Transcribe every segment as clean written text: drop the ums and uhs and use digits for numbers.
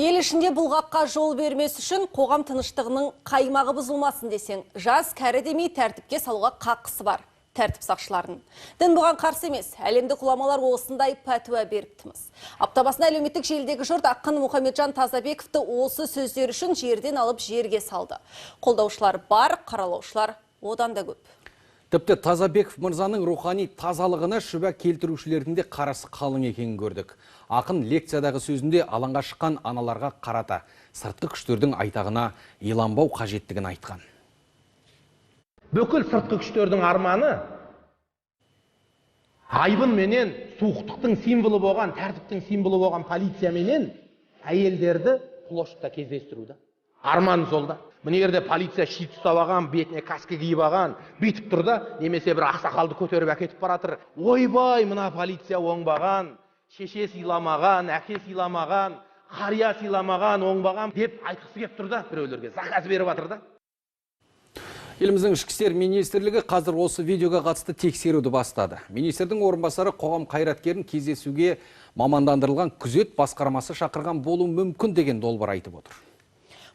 Ел ішінде бұлғаққа жол бермес үшін қоғам тыныштығының қаймағы бұзылмасын десең, жас кәрі демей тәртіпке салуға қақысы бар. Тәртіп сақшыларын. Дін бұған қарсы емес, әлемдік ғұламалар осындай пәтуа беріптіміз. Апта басында әлеуметтік желідегі жұрт ақын Мұхамеджан Тазабековті осы сөздер үшін жерден алып жерге салды. Қолдаушылар бар, қаралаушылар одан да көп. Тіпті Тазабеков мырзаның рухани тазалығына шүбә келтірушілердің де қарасы қалың екенін көрдік. Ақын лекциядағы сөзінде алаңға шыққан аналарға қарата сыртқы күштердің айтағына иланбау қажеттігін айтқан. Бүкіл сыртқы күштердің арманы айбын менен суықтықтың символы болған, тәртіптің символы болған полиция менен әйелдерді площадьта кездестіруді. Арман жолда. Мына жерде полиция шит ұстап алған, бетіне каска киіп алған, бүйтіп тұр да, немесе бір ақсақалды көтеріп әкетіп баратыр. Ойбай, мына полиция оңбаған, шеше сыйламаған, әке сыйламаған, қария сыйламаған, оңбаған деп айтқысы келіп тұр да, біреулерге заказ беріп жатыр да. Еліміздің ішкі істер министрлігі қазір осы видеоға қатысты тексеруді бастады. Министрдің орынбасары қоғам қайраткерін кездесуге мамандандырылған күзет басқармасы шақырған болу мүмкін деген долбар айтып отыр.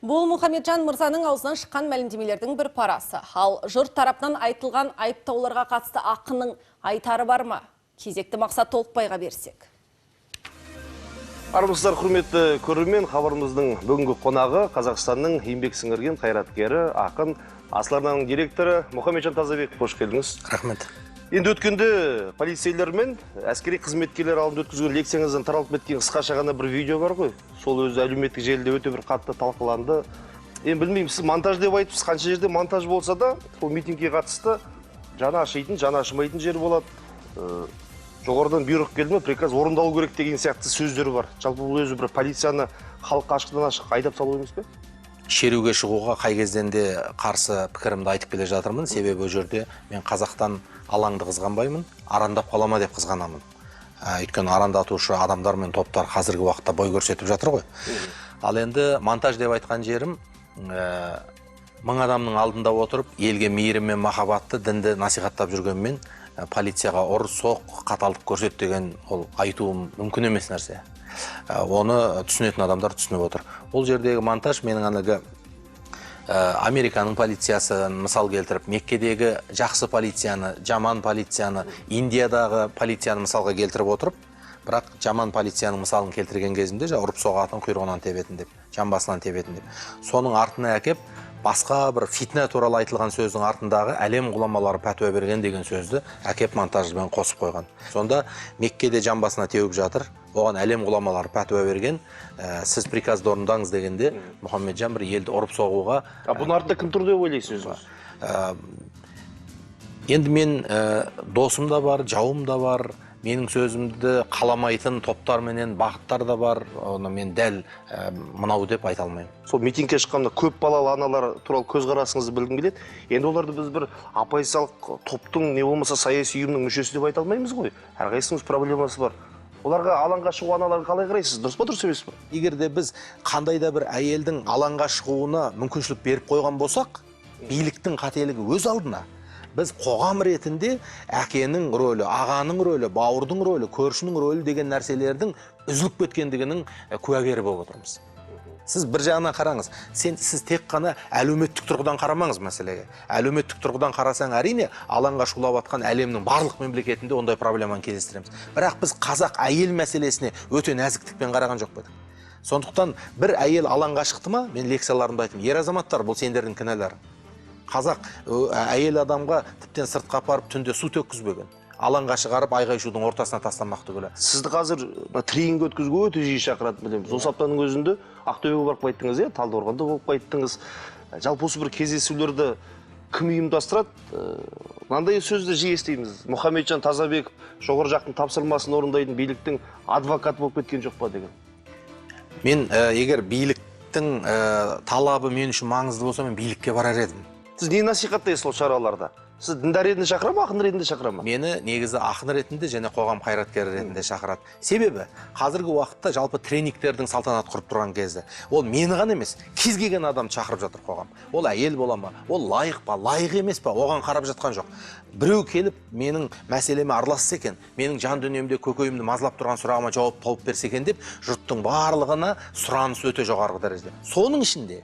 Бұл Мұхамеджан мырзаның аузынан шыққан мәлімдемелердің бір парасы. Ал жұрт тарапынан айтылған айыптауларға қатысты ақынның айтары бар ма? Кезекті мақсат Толықбайға берсек. Армысыздар, құрметті көрермен, хабарымыздың бүгінгі қонағы Қазақстанның еңбек сіңірген қайраткері, ақын, Асыл-Арнаның директоры Мұхамеджан Тазабеков. Қош келдіңіз. Рахмет. Енді өткенде полицейлер мен әскери қызметкерлер алдында өткізген лекцияңыздан таралып кеткен қысқаша ғана бір видео бар ғой. Сол өзі әлеуметтік желіде өте бір қатты талқыланды. Енді білмеймін, сіз монтаж деп айтыпсыз, қанша жерде монтаж болса да, сол митингке қатысты жаны ашитын, жаны ашымайтын жер болады. Жоғарыдан бұйрық келді ме, приказ орындалу керек деген сияқты сөздер бар. Жалпы бұл өзі бір полицияны халыққа ашықтан ашық айдап салу емес пе? Шеруге шығуға қай кезден де қарсы пікірімді айтып келе жатырмын. Себебі ол жерде мен қазақтан алаңды қызғанбаймын, арандап қалама деп қызғанамын. Өйткені арандатушы адамдар мен топтар қазіргі уақытта бой көрсетіп жатыр ғой. Ал енді монтаж деп айтқан жерім, мың адамның алдында отырып, елге мейірім мен махаббатты, дінді насихаттап жүргенмен полицияға ұрыс, соқ, қаталдық көрсет деген ол айтуым мүмкін емес нәрсе. Оны түсінетін адамдар түсініп отыр. Ол жердегі монтаж менің анығы Американың полициясын мысал келтіріп, Меккедегі жақсы полицияны, жаман полицияны, Индиядағы полицияны мысалға келтіріп отырып, бірақ жаман полицияның мысалын келтірген кезінде ұрып соғатын, құйрығынан тебетін деп, жамбасынан тебетін деп. Соның артына әкеп, басқа бір фитна туралы айтылған сөздің артындағы әлем ғұламалары пәтуа берген деген сөзді әкеп монтажбен қосып қойған. Сонда Меккеде жамбасына теуіп жатыр, оған әлем ғұламалары пәтуа берген, сіз приказды орындаңыз дегенде Мұхамеджан бір елді ұрып соғуға. Бұның артында кім тұр деп ойлайсыз? Енді мен досым да бар, жауым да бар. Менің сөзімді қаламайтын топтар менен бағыттар да бар. Оны мен дәл мынау деп айта алмаймын. Сол митингке шыққанда көп балалы аналар туралы көзқарасыңызды білгім келеді. Енді оларды біз бір апайсалық топтың не болмаса саяси ұйымның мүшесі деп айта алмаймыз ғой. Әрқайсымыз проблемасы бар. Оларға алаңға шығу аналарға қалай қарайсыз? Дұрыс па, дұрыс емес пе? Егер де біз қандай да бір әйелдің алаңға шығуына мүмкіншілік беріп қойған болсақ, биліктің қателігі өз алдына. Біз қоғам ретінде әкенің рөлі, ағаның рөлі, бауырдың рөлі, көршінің рөлі деген нәрселердің үзіліп кеткендігінің куәгері болып отырмыз. Сіз бір жағынан қараңыз, сіз тек қана әлеуметтік тұрғыдан қарамаңыз мәселеге. Әлеуметтік тұрғыдан қарасаң, әрине, алаңға шулап атқан әлемнің барлық мемлекетінде ондай проблеманы кездестіреміз. Бірақ біз қазақ әйел мәселесіне өте нәзіктікпен қараған жоқ па? Сондықтан бір әйел алаңға шықты ма, мен лекцияларымда айттым, ер азаматтар, бұл сендердің кінәларың. Қазақ әйел адамға тіптен сыртқа апарып түнде су төккізбеген. Алаңға шығарып айғай-шудың ортасына тастамақ түгілі. Сізді қазір тренинг өткізуге өте жиі шақырады, білеміз. Осы аптаның өзінде Ақтөбеге барып қайттыңыз, Талдықорғанда болып қайттыңыз. Жалпы осы бір кездесулерді кім ұйымдастырады? Мынандай сөзді жиі естиміз. Мұхамеджан Тазабеков жоғары жақтың тапсырмасын орындайтын биліктің адвокаты болып кеткен жоқ па деген. Мен егер биліктің талабы мен үшін маңызды болса, мен билікке барар едім. Сіз не насихаттайсыз сол шараларда? Сіз діндар ретінде шақыра ма, ақын ретінде шақыра ма? Мені негізі ақын ретінде және қоғам қайраткері ретінде шақырады. Себебі қазіргі уақытта жалпы тренингтердің салтанат құрып тұрған кезі. Ол мені ғана емес, кез келген адам шақырып жатыр қоғам. Ол әйел бола ма, ол лайық па, лайық емес па, оған қарап жатқан жоқ. Біреу келіп менің мәселеме араласса екен, менің жан дүниемде көкейімді мазалап тұрған сұрағыма жауап тауып берсе екен деп, жұрттың барлығына сұраныс өте жоғары дәрежеде. Соның ішінде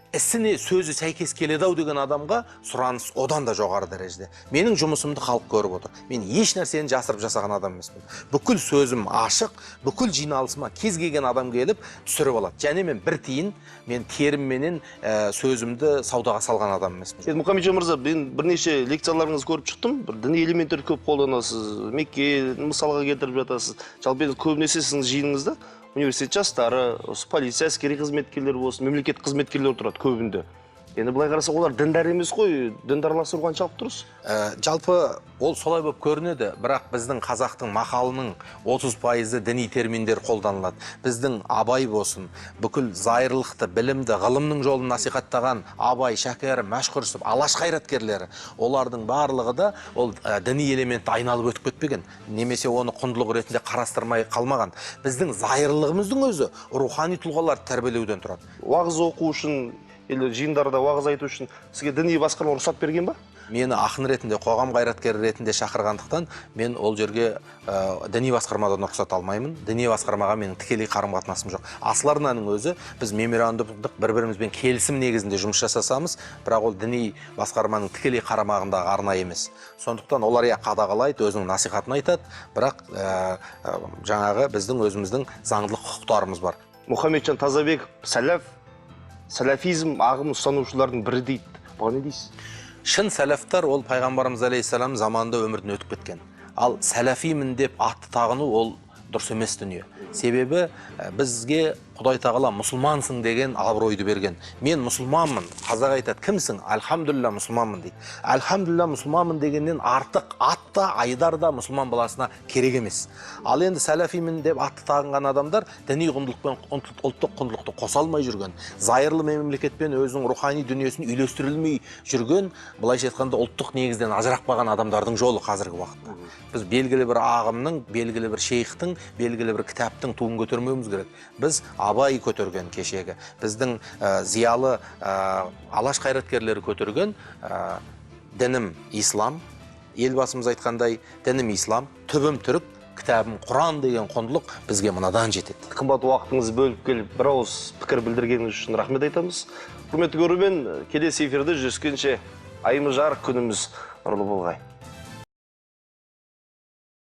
ісіне сөзі сәйкес келеді-ау деген адамға сұраныс одан да жоғары дәрежеде. Менің жұмысымды халық көріп отыр. Мен еш нәрсені жасырып жасаған адам емеспін. Бүкіл сөзім ашық, бүкіл жиналысыма кез келген адам келіп түсіріп алады. Және мен бір тиын, мен терімменен сөзімді саудаға салған адам емеспін. Мұхамеджан мырза, мен бірнеше лекцияларыңызды көріп шықтым. Бір діни элементтер көп қолданасыз, Мекке мысалға келтіріп жатасыз. Жалпы көбінесе сіздің жиыныңызда университет жастары, полиция, әскери қызметкерлер болсын, мемлекет қызметкерлер тұрады көбінде. Енді былай қараса, олар діндар емес қой, діндарластыру қаншалық дұрыс? Жалпы ол солай болып көрінеді, бірақ біздің қазақтың мақалының 30% діни терминдер қолданылады. Біздің Абай болсын, бүкіл зайырлықты, білімді, ғылымның жолын насихаттаған Абай, Шәкәрім, Мәшһүр, Алаш қайраткерлері, олардың барлығы да ол діни элементті айналып өтіп кетпеген, немесе оны құндылық ретінде қарастырмай қалмаған. Біздің зайырлығымыздың өзі рухани тұлғаларды тәрбиелеуден тұрады. Уағыз оқу үшін, жиындарда уағыз айту үшін сізге діни басқарма рұқсат берген ба? Мені ақын ретінде, қоғам қайраткері ретінде шақырғандықтан, мен ол жерге діни басқармадан рұқсат алмаймын. Діни басқармаға менің тікелей қарым-қатынасым жоқ. Асыл арнаның өзі біз меморандумдық бір-бірімізбен келісім негізінде жұмыс жасасамыз, бірақ ол діни басқарманың тікелей қарамағындағы арна емес. Сондықтан олар қадағалайды, өзінің насихатын айтады, бірақ жаңағы біздің өзіміздің заңдылық құқықтарымыз бар. Мұхамеджан Тазабеков сәләфизм ағым ұстанушылардың бірі дейді. Бұған не дейсіз? Шын сәләфтар ол пайғамбарымыз алейхиссалам заманында өмірден өтіп кеткен. Ал сәләфимін деп атты тағыну ол дұрыс емес дүние. Себебі бізге Құдай тағала мұсылмансың деген абыройды берген. Мен мұсылманмын. Қазақ айтады, кімсің? Альхамдулилля мұсылманмын дейді. Альхамдулилля мұсылманмын дегеннен артық атта, айдарда мұсылман баласына керек емес. Ал енді сәләфимін деп атты тағынған адамдар діни құндылықпен ұлттық құндылықты қоса алмай жүрген, зайырлы мемлекетпен өзінің рухани дүниесін үйлестірілмей жүрген, былайша айтқанда ұлттық негізден ажырақпаған адамдардың жолы қазіргі уақытта. Біз белгілі бір ағымның, белгілі бір шейхтің, белгілі бір кітаптың туын көтермеуіміз керек. Біз Абай көтерген кешегі, біздің зиялы алаш қайраткерлері көтерген дінім ислам, елбасымыз айтқандай дінім ислам, түбім түрік, кітабым Құран деген құндылық бізге мынадан жетеді. Қымбат уақытыңызды бөліп келіп, бір ауыз пікір білдіргеніңіз үшін рахмет айтамыз. Құрметті көрермен, келесі эфирде жүздескенше айымы жарық, күніміз нұрлы болғай.